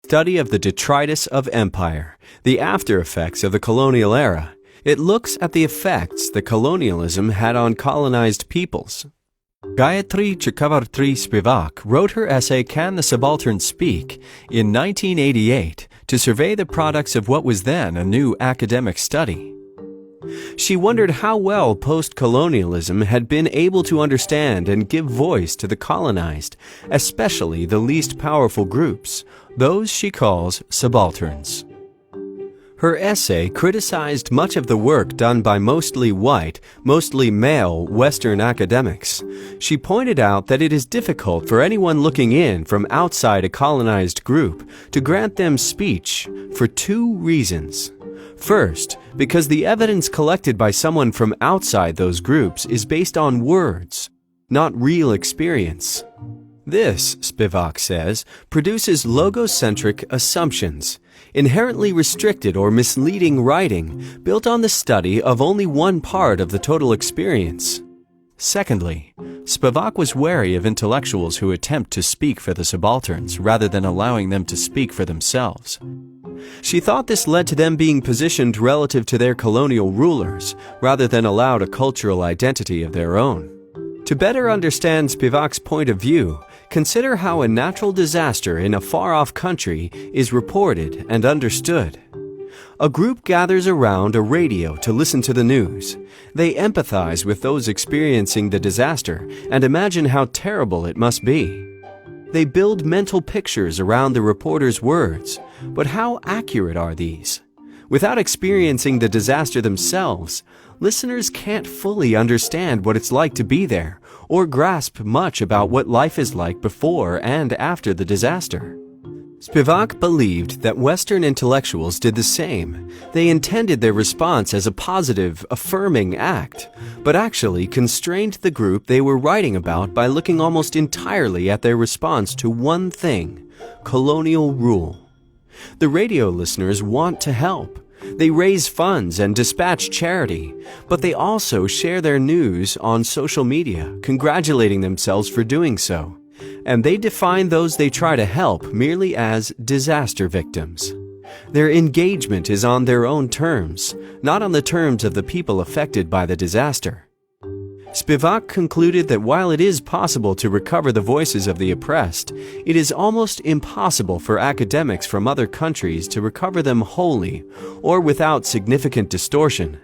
study of the detritus of empire, the after effects of the colonial era. It looks at the effects that colonialism had on colonized peoples. Gayatri Chakravorty Spivak wrote her essay Can the Subaltern Speak? In 1988 to survey the products of what was then a new academic study. She wondered how well post-colonialism had been able to understand and give voice to the colonized, especially the least powerful groups, those she calls subalterns. Her essay criticized much of the work done by mostly white, mostly male Western academics. She pointed out that it is difficult for anyone looking in from outside a colonized group to grant them speech for two reasons. First, because the evidence collected by someone from outside those groups is based on words, not real experience. This, Spivak says, produces logocentric assumptions, inherently restricted or misleading writing built on the study of only one part of the total experience. Secondly, Spivak was wary of intellectuals who attempt to speak for the subalterns rather than allowing them to speak for themselves. She thought this led to them being positioned relative to their colonial rulers rather than allowed a cultural identity of their own. To better understand Spivak's point of view, consider how a natural disaster in a far-off country is reported and understood. A group gathers around a radio to listen to the news. They empathize with those experiencing the disaster and imagine how terrible it must be. They build mental pictures around the reporter's words, but how accurate are these? Without experiencing the disaster themselves, listeners can't fully understand what it's like to be there or grasp much about what life is like before and after the disaster. Spivak believed that Western intellectuals did the same. They intended their response as a positive, affirming act, but actually constrained the group they were writing about by looking almost entirely at their response to one thing: colonial rule. The radio listeners want to help. They raise funds and dispatch charity, but they also share their news on social media, congratulating themselves for doing so. And they define those they try to help merely as disaster victims. Their engagement is on their own terms, not on the terms of the people affected by the disaster. Spivak concluded that while it is possible to recover the voices of the oppressed, it is almost impossible for academics from other countries to recover them wholly or without significant distortion.